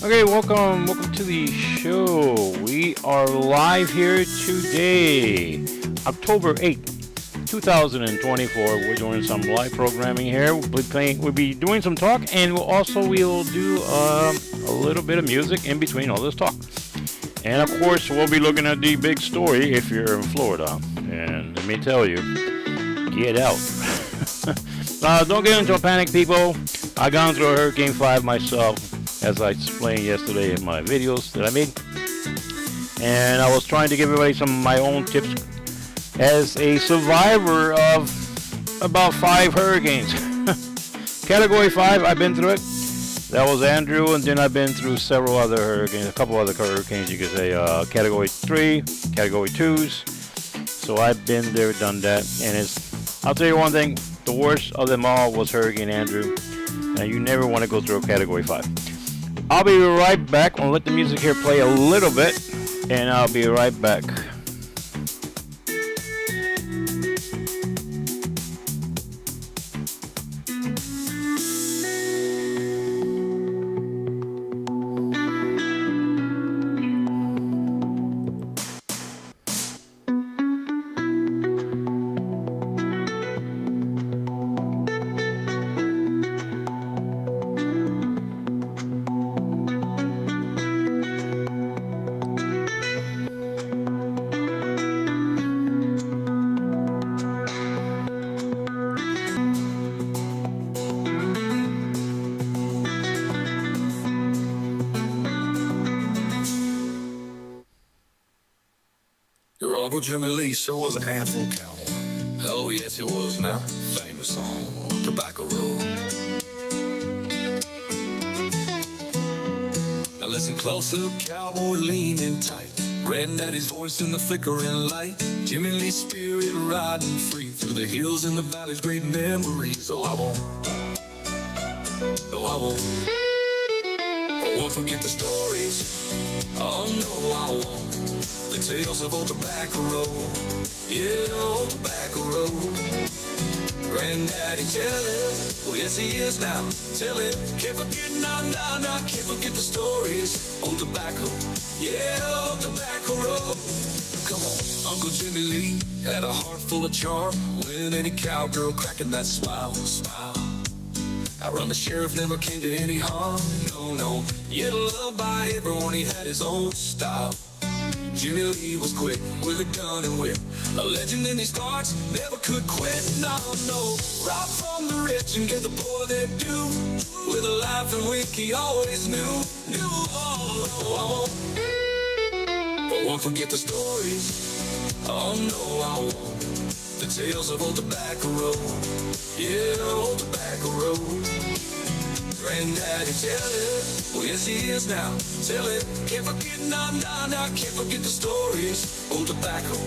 Okay, welcome to the show. We are live here today, October 8th, 2024. We're doing some live programming here. We'll be doing some talk, and we'll do a little bit of music in between all this talk. And of course, we'll be looking at the big story if you're in Florida. And let me tell you, get out. Don't get into a panic, people. I gone through a Hurricane 5 myself, as I explained yesterday in my videos that I made. And I was trying to give everybody some of my own tips as a survivor of about 5 hurricanes. Category 5, I've been through it. That was Andrew, and then I've been through several other hurricanes, a couple other hurricanes, you could say, Category 3, Category 2s. So I've been there, done that, and I'll tell you one thing, the worst of them all was Hurricane Andrew, and you never want to go through a Category 5. I'll be right back. I'll let the music here play a little bit, and I'll be right back. Uncle Jimmy Lee sure was a handful cowboy. Oh yes he was now, famous on Tobacco Road. Now listen closer, cowboy leaning tight. Granddaddy's voice in the flickering light. Jimmy Lee's spirit riding free through the hills and the valleys, great memories. Oh I won't forget the stories. Oh no I won't. The tales of old Tobacco Road, yeah, old Tobacco Road. Granddaddy tell it, oh yes he is now, tell it. Can't forget, nah, can't forget the stories. Old Tobacco, yeah, old Tobacco Road. Come on, Uncle Jimmy Lee had a heart full of charm. When any cowgirl cracking that smile. I run the sheriff never came to any harm, no. Yet loved by everyone, he had his own style. Jimmy Lee was quick with a gun and whip. A legend in these parts, never could quit, no. Rob from the rich and get the poor their due. With a laugh and wink he always knew. I won't forget the stories. Oh no, I won't. The tales of old Tobacco Road. Yeah, old Tobacco Road. Granddaddy tell it, oh yes he is now, tell it. Can't forget, nah, can't forget the stories. Old Tobacco,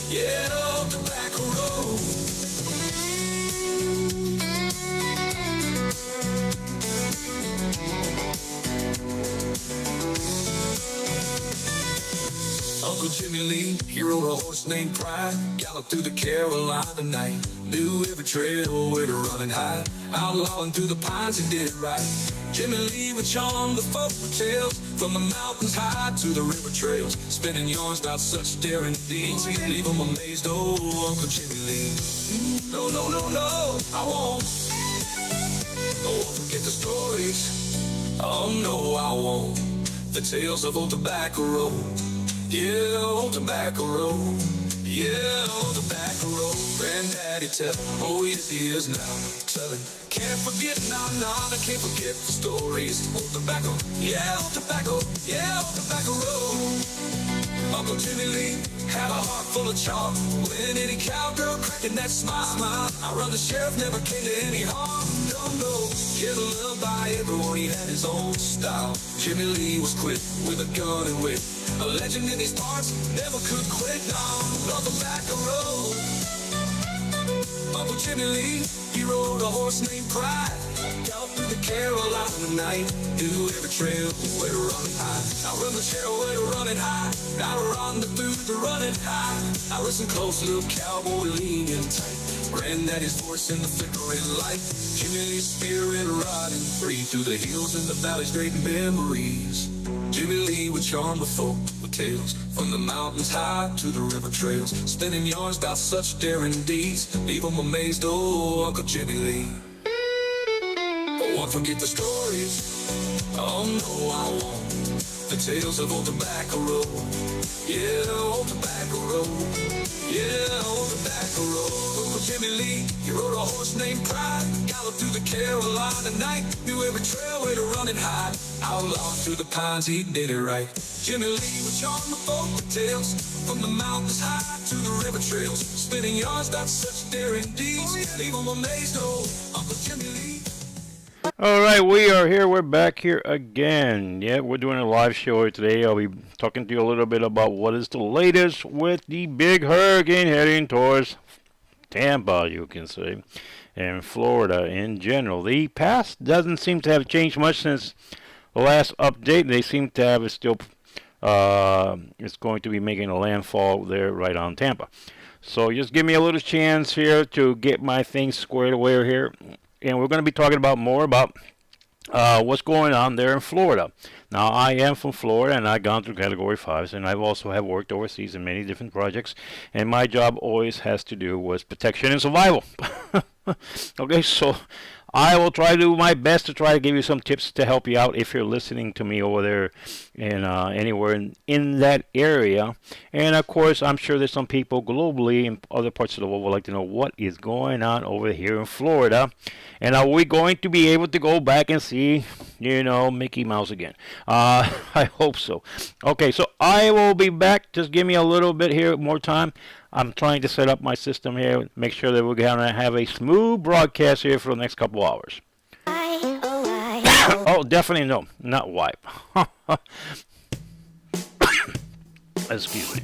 yeah, old Tobacco Road. Uncle Jimmy Lee, he rode a horse named Pride. Galloped through the Carolina night. Knew every trail where to run and hide. Outlawing through the pines, he did it right. Jimmy Lee would charm the folk with tales. From the mountains high to the river trails. Spinning yarns about such daring deeds. He'd leave them amazed, oh, Uncle Jimmy Lee. No, I won't. Forget the stories. Oh no, I won't. The tales of old Tobacco Road. Yeah, old Tobacco Road. Yeah, old Tobacco Road. Granddaddy tell, oh yes he is now, telling. Can't forget, nah, I can't forget the stories. Old Tobacco, yeah, old Tobacco, yeah, old Tobacco Road. Uncle Jimmy Lee had a heart full of charm. When any cowgirl cracking that smile. I run the sheriff never came to any harm. No, kid loved by everyone, he had his own style. Jimmy Lee was quick with a gun and whip. A legend in these parts, never could quit. On Tobacco Road. Uncle Jimmy Lee, he rode a horse named Pride. out through the Carolina night. Do every trail where to running high. I run the trail where to running high. I run the through the running high. I listen close, little cowboy leaning tight. Granddaddy's voice in the flickering light. Jimmy Lee's spirit riding free through the hills and the valleys, great memories. Jimmy Lee would charm the folk with tales from the mountains high to the river trails, spinning yarns about such daring deeds. Leave 'em amazed, oh, Uncle Jimmy Lee. But won't forget the stories, oh no I won't. The tales of old tobacco road, yeah, old tobacco road, yeah, old tobacco road. Uncle Jimmy Lee, he rode a horse named Pride, galloped through the Carolina night, knew every trail where to run and hide. Out long through the pines, he did it right. Jimmy Lee would charm the folk with tales from the mountains high to the river trails, spinning yarns about such daring deeds. Leave 'em amazed, oh, Uncle Jimmy Lee. All right, we are here. We're back here again. Yeah, we're doing a live show here today. I'll be talking to you a little bit about what is the latest with the big hurricane heading towards Tampa, you can say, and Florida in general. The past doesn't seem to have changed much since the last update. They seem to have it still. It's going to be making a landfall there right on Tampa. So just give me a little chance here to get my things squared away here. And we're going to be talking about more about what's going on there in Florida. Now, I am from Florida, and I've gone through Category 5s, and I've also have worked overseas in many different projects. And my job always has to do with protection and survival. Okay, so I will try to do my best to try to give you some tips to help you out if you're listening to me over there and anywhere in that area. And of course, I'm sure there's some people globally in other parts of the world would like to know what is going on over here in Florida. And are we going to be able to go back and see, you know, Mickey Mouse again? I hope so. Okay, so I will be back. Just give me a little bit here, more time. I'm trying to set up my system here, make sure that we're going to have a smooth broadcast here for the next couple hours. Oh, definitely no, not wipe. Excuse me.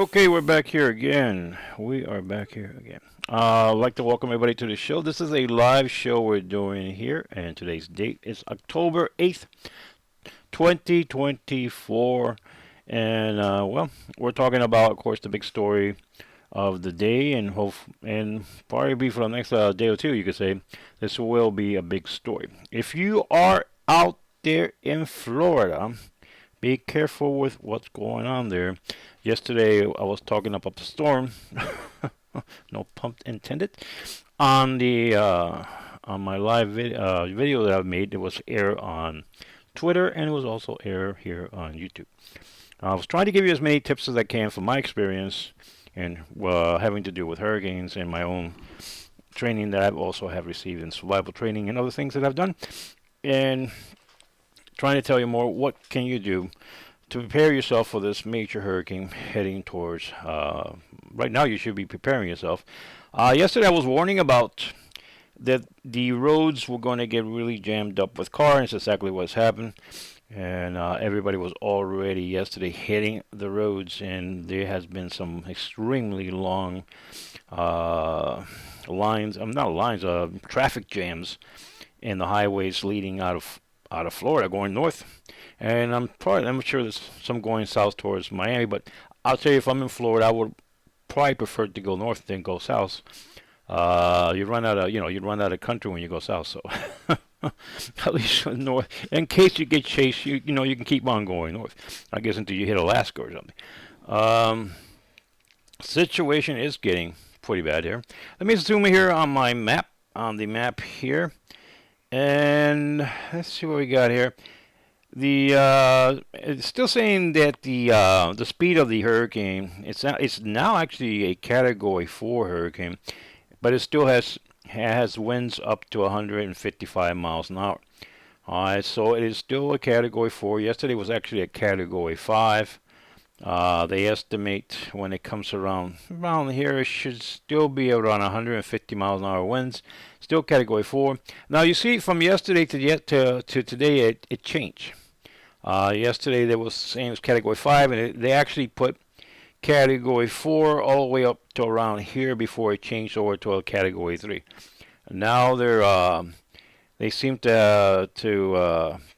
Okay, we're back here again. We are back here again. I'd like to welcome everybody to the show. This is a live show we're doing here, and today's date is October 8th, 2024. And, well, we're talking about, of course, the big story of the day, and probably be for the next day or two, you could say, this will be a big story. If you are out there in Florida, be careful with what's going on there. Yesterday, I was talking up the storm, no pun intended, on the on my live video that I've made. It was air on Twitter, and it was also air here on YouTube. I was trying to give you as many tips as I can from my experience and having to do with hurricanes and my own training that I've also have received in survival training and other things that I've done, and trying to tell you more. What can you do to prepare yourself for this major hurricane heading towards, right now you should be preparing yourself. Yesterday I was warning about that the roads were going to get really jammed up with cars. That's exactly what's happened. And everybody was already yesterday hitting the roads, and there has been some extremely long traffic jams in the highways leading out of Florida going north. And I'm sure there's some going south towards Miami, but I'll tell you, if I'm in Florida, I would probably prefer to go north than go south. You'd run out of country when you go south, so at least north. In case you get chased, you can keep on going north, I guess, until you hit Alaska or something. Situation is getting pretty bad here. Let me zoom here on my map, on the map here, and let's see what we got here. It's still saying that the speed of the hurricane, it's now actually a Category 4 hurricane, but it still has winds up to 155 miles an hour. All right, so it is still a Category 4. Yesterday was actually a Category 5. They estimate when it comes around here, it should still be around 150 miles an hour winds. Still Category 4. Now you see, from yesterday to today, it changed. Yesterday they was saying it was Category 5, and they actually put Category 4 all the way up to around here before it changed over to a Category 3. Now they seem to be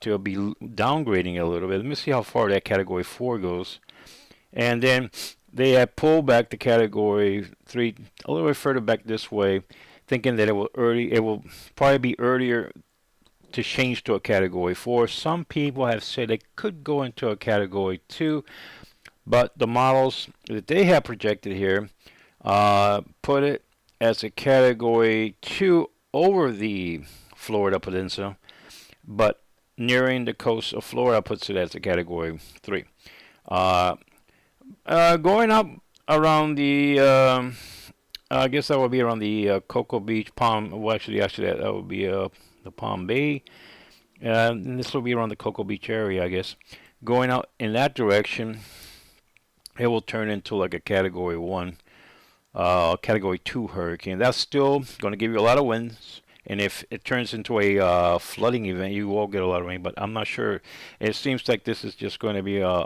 downgrading it a little bit. Let me see how far that Category 4 goes. And then they have pulled back the Category 3 a little bit further back this way, thinking that it will probably be earlier to change to a Category 4. Some people have said it could go into a Category 2, but the models that they have projected here put it as a Category 2 over the Florida Peninsula, but nearing the coast of Florida puts it as a Category 3. Going up around the, I guess that would be around the Cocoa Beach, Palm. Well, actually, that would be the Palm Bay. And this will be around the Cocoa Beach area, I guess. Going out in that direction, it will turn into like a Category 1, Category 2 hurricane. That's still going to give you a lot of winds. And if it turns into a flooding event, you will get a lot of rain. But I'm not sure. It seems like this is just going to be a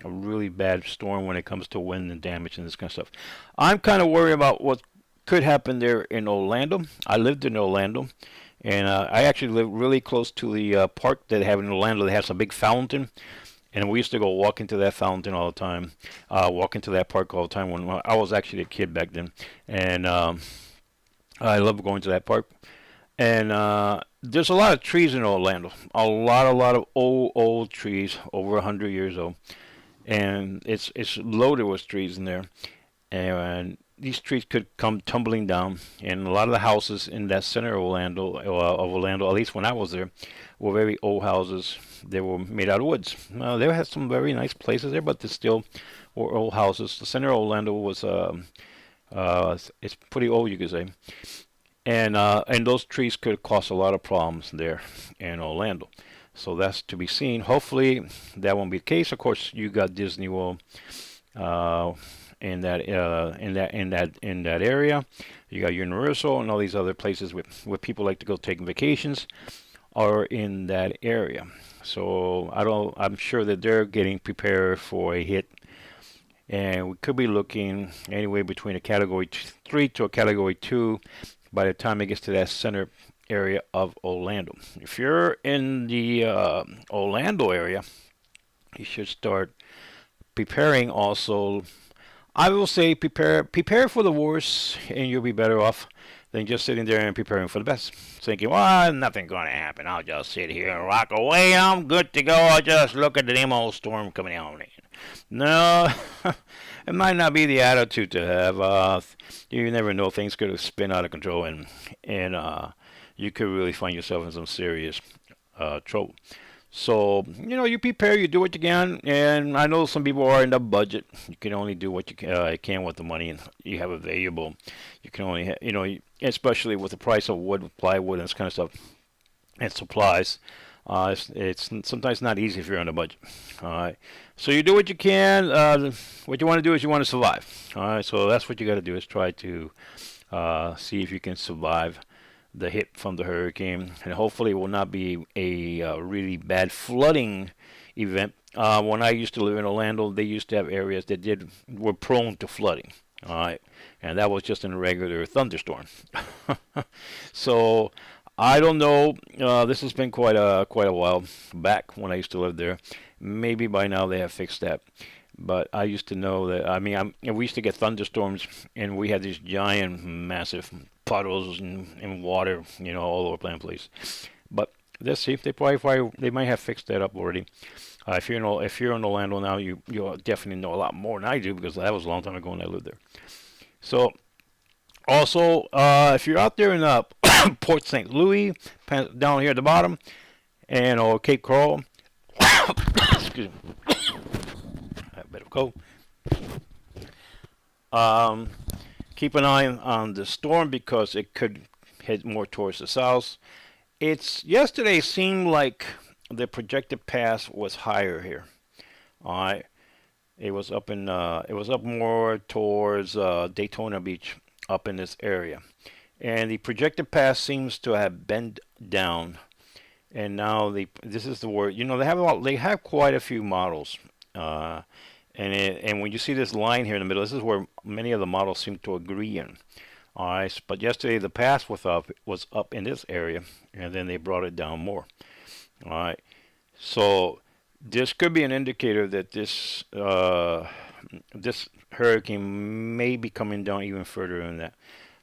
really bad storm when it comes to wind and damage and this kind of stuff. I'm kind of worried about what could happen there in Orlando. I lived in Orlando, and I actually live really close to the park that they have in Orlando. They have some big fountain, and we used to go walk into that fountain all the time, walk into that park all the time when I was actually a kid back then. And I love going to that park. And there's a lot of trees in Orlando, a lot of old trees, over 100 years old, and it's loaded with trees in there, and these trees could come tumbling down. And a lot of the houses in that center of Orlando, at least when I was there, were very old houses. They were made out of woods. They had some very nice places there, but they still were old houses. The center of Orlando was it's pretty old, you could say. And those trees could cause a lot of problems there in Orlando. So that's to be seen. Hopefully that won't be the case. Of course, you got Disney World in that area. You got Universal and all these other places where people like to go taking vacations are in that area. So I'm sure that they're getting prepared for a hit and we could be looking anywhere between a Category 3 to a Category 2 by the time it gets to that center area of Orlando. If you're in the Orlando area, you should start preparing also. I will say prepare for the worst, and you'll be better off than just sitting there and preparing for the best. Thinking, well, nothing's gonna happen. I'll just sit here and rock away. I'm good to go. I'll just look at the demo storm coming on in. No, it might not be the attitude to have. You never know; things could spin out of control, and you could really find yourself in some serious trouble. So, you prepare, you do what you can, and I know some people are in the budget. You can only do what you can with the money you have available. You can only, especially with the price of wood, plywood, and this kind of stuff, and supplies. It's sometimes not easy if you're on a budget. All right. So you do what you can. What you want to do is you want to survive. All right. So that's what you got to do is try to see if you can survive the hit from the hurricane, and hopefully it will not be a really bad flooding event. When I used to live in Orlando, they used to have areas that were prone to flooding. All right, and that was just in a regular thunderstorm. So I don't know. This has been quite a while back when I used to live there. Maybe by now they have fixed that. But I used to know that. I mean, we used to get thunderstorms, and we had these giant, massive puddles and water, all over the place. But let's see if they might have fixed that up already. If you're in Orlando now, you'll definitely know a lot more than I do because that was a long time ago when I lived there. So also, if you're out there in Port St. Louis, down here at the bottom, and or Cape Coral, excuse me. Better go. Keep an eye on the storm because it could head more towards the south. Yesterday seemed like the projected pass was higher here. All right, it was up more towards Daytona Beach, up in this area, and the projected pass seems to have bent down. And now this is the word. They have quite a few models. And when you see this line here in the middle, this is where many of the models seem to agree in. All right, but yesterday the pass was up in this area, and then they brought it down more. All right, so this could be an indicator that this hurricane may be coming down even further than that.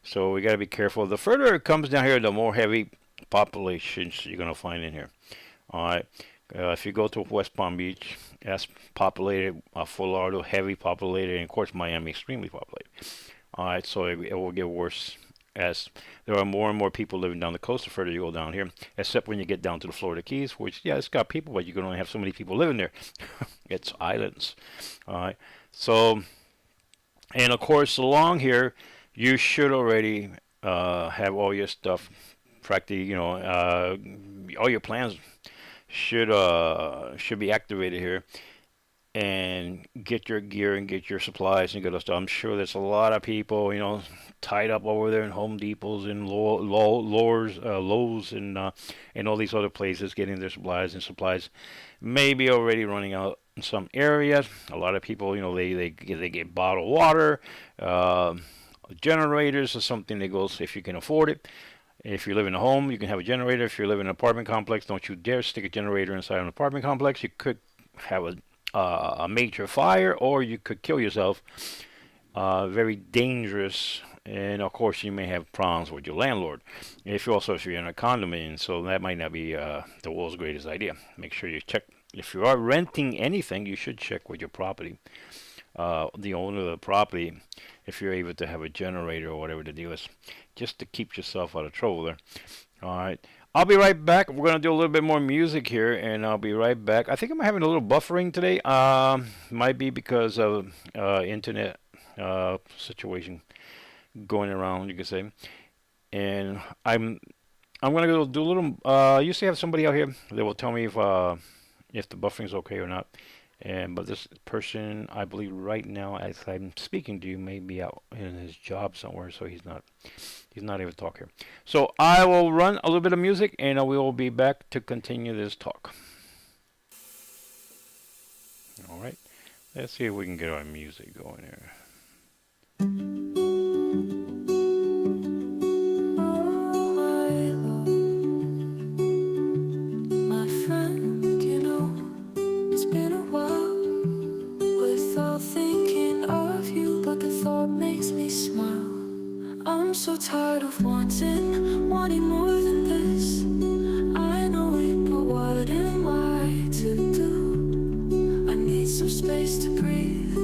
So we got to be careful. The further it comes down here, the more heavy populations you're gonna find in here. All right. If you go to West Palm Beach, that's populated. Fort Lauderdale, heavy populated, and of course Miami, extremely populated. All right, so it will get worse as there are more and more people living down the coast the further you go down here, except when you get down to the Florida Keys, which, yeah, it's got people, but you can only have so many people living there. It's islands. All right, so, and of course, along here, you should already have all your stuff practically, all your plans should be activated here, and get your gear and get your supplies and good stuff. I'm sure there's a lot of people, tied up over there in Home Depots and Lowe's and all these other places getting their supplies, and supplies maybe already running out in some areas. A lot of people, they get bottled water, generators or something that goes if you can afford it. If you live in a home, you can have a generator. If you live in an apartment complex, don't you dare stick a generator inside an apartment complex. You could have a major fire, or you could kill yourself. Very dangerous, and of course you may have problems with your landlord. If you're in a condominium, so that might not be the world's greatest idea. Make sure you check. If you are renting anything, you should check with your property, the owner of the property, if you're able to have a generator or whatever the deal is, just to keep yourself out of trouble there. All right. I'll be right back. We're going to do a little bit more music here, and I'll be right back. I think I'm having a little buffering today. Might be because of internet situation going around, you could say. And I'm going to go do a little. I used to have somebody out here that will tell me if the buffering's okay or not. But this person, I believe right now, as I'm speaking to you, may be out in his job somewhere, so he's not able to talk here. So I will run a little bit of music, and we will be back to continue this talk. All right. Let's see if we can get our music going here. I'm so tired of wanting more than this. I know it, but what am I to do? I need some space to breathe,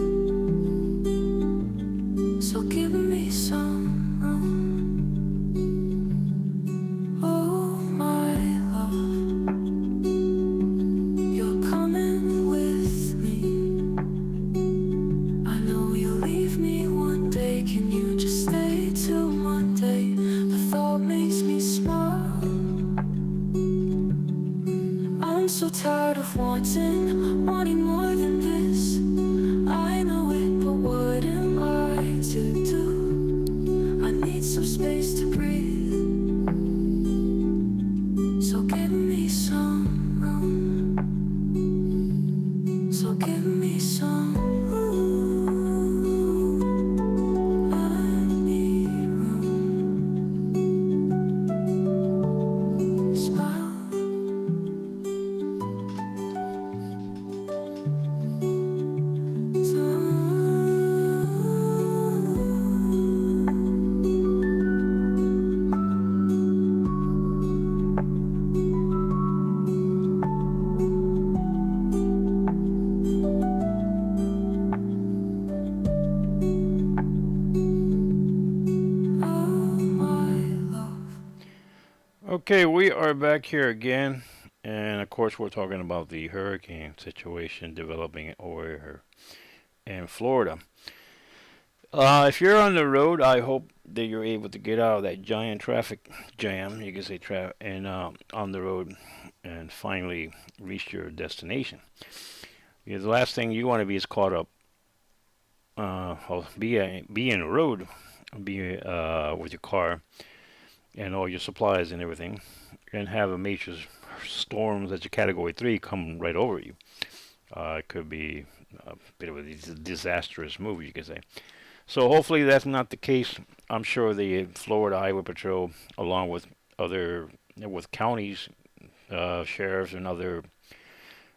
so give me some room. Oh my love, you're coming with me. I know you'll leave me one day. Can you just stay till Monday? The thought makes me smile. I'm so tired of wanting more than this. I know it, but what am I to do? I need some space to breathe, so give me some room. So give me some room. I need room. Smile. Okay, we are back here again, and of course, we're talking about the hurricane situation developing over here in Florida. If you're on the road, I hope that you're able to get out of that giant traffic jam, you can say, and on the road, and finally reach your destination. Because the last thing you want to be is caught up, or be in the road, be with your car and all your supplies and everything, and have a major storm that's a Category 3 come right over you. It could be a bit of a disastrous move, you could say. So hopefully that's not the case. I'm sure the Florida Highway Patrol, along with with counties, sheriffs, and other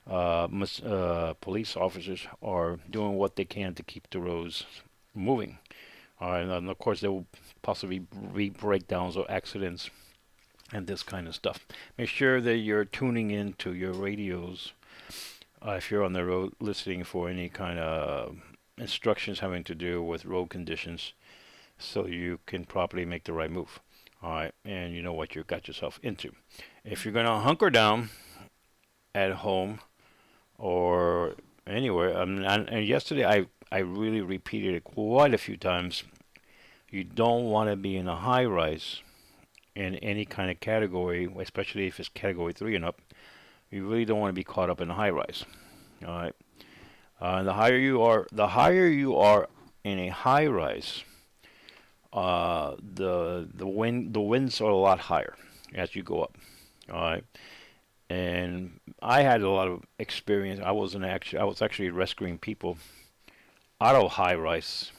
police officers, are doing what they can to keep the roads moving. And of course, there will possibly be breakdowns or accidents and this kind of stuff. Make sure that you're tuning in to your radios if you're on the road, listening for any kind of instructions having to do with road conditions, so you can properly make the right move. All right, and you know what you got yourself into. If you're gonna hunker down at home or anywhere, and yesterday I really repeated it quite a few times. You don't want to be in a high rise in any kind of category, especially if it's Category 3 and up. You really don't want to be caught up in a high rise. All right. The higher you are in a high rise, the winds are a lot higher as you go up. All right. And I had a lot of experience. I was actually rescuing people out of high rise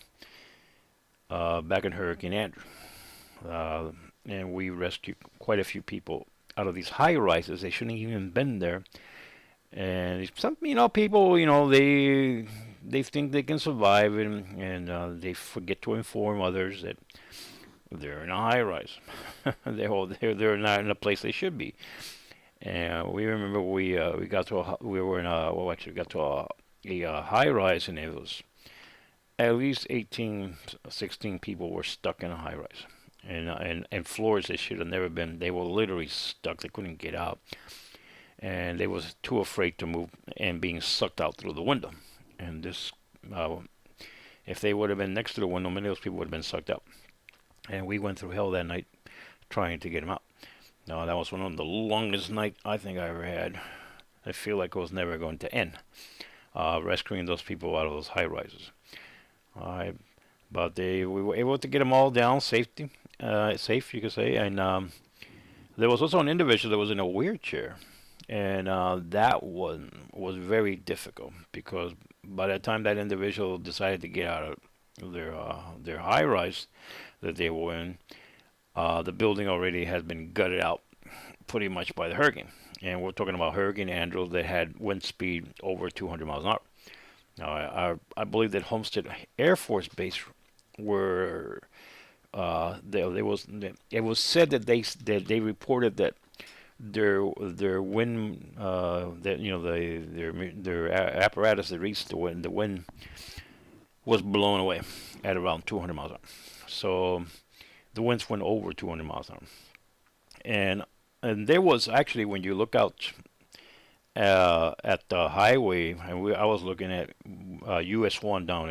back in Hurricane Andrew. And we rescued quite a few people out of these high rises. They shouldn't even been there. And some, people, they think they can survive, and they forget to inform others that they're in a high rise. they're not in a place they should be. And we remember we got to we got to a high rise, and it was at least 18, 16 people were stuck in a high rise. And floors they should have never been. They were literally stuck. They couldn't get out. And they was too afraid to move and being sucked out through the window. And if they would have been next to the window, many of those people would have been sucked out. And we went through hell that night trying to get them out. Now, that was one of the longest nights I think I ever had. I feel like it was never going to end, rescuing those people out of those high rises. But we were able to get them all down safe, you could say. And there was also an individual that was in a wheelchair, and that one was very difficult because by the time that individual decided to get out of their high rise that they were in, the building already has been gutted out pretty much by the hurricane. And we're talking about Hurricane Andrew that had wind speed over 200 miles an hour. Now, I believe that Homestead Air Force Base were it was said that they reported that their wind that their apparatus that reached the wind was blown away at around 200 miles an hour. So the winds went over 200 miles an hour, and there was actually, when you look out at the highway, and I was looking at US 1 down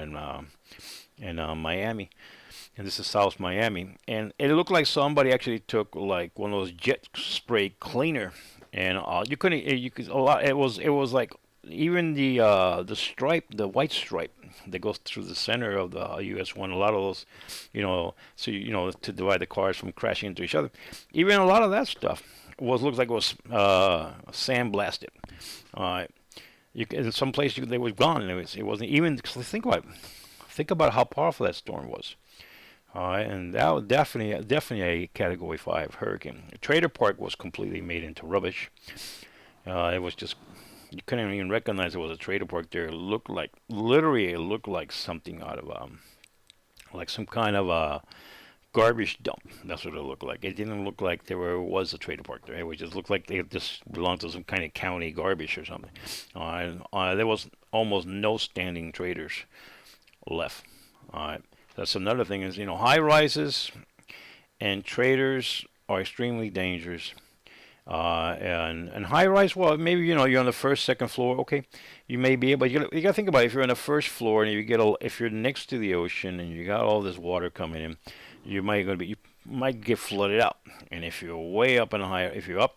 in Miami, and this is South Miami, and it looked like somebody actually took like one of those jet spray cleaner, and you couldn't, you could a lot. It was like even the stripe, the white stripe that goes through the center of the US 1. A lot of those, so to divide the cars from crashing into each other. Even a lot of that stuff looks like it was sandblasted. In some places they was gone, and it wasn't even. Think about how powerful that storm was. And that was definitely a Category 5 hurricane. Trader Park was completely made into rubbish. It was just, you couldn't even recognize it was a trader park there. It looked like something out of like some kind of a garbage dump. That's what it looked like. It didn't look like was a trader park there. It just looked like it just belonged to some kind of county garbage or something. There was almost no standing traders left. That's another thing is, high rises and traders are extremely dangerous. And high rise, well, maybe you're on the first, second floor. Okay, you may be able. You got to think about it. If you're on the first floor and if you're next to the ocean and you got all this water coming in, you might get flooded out. And if you're way up in if you're up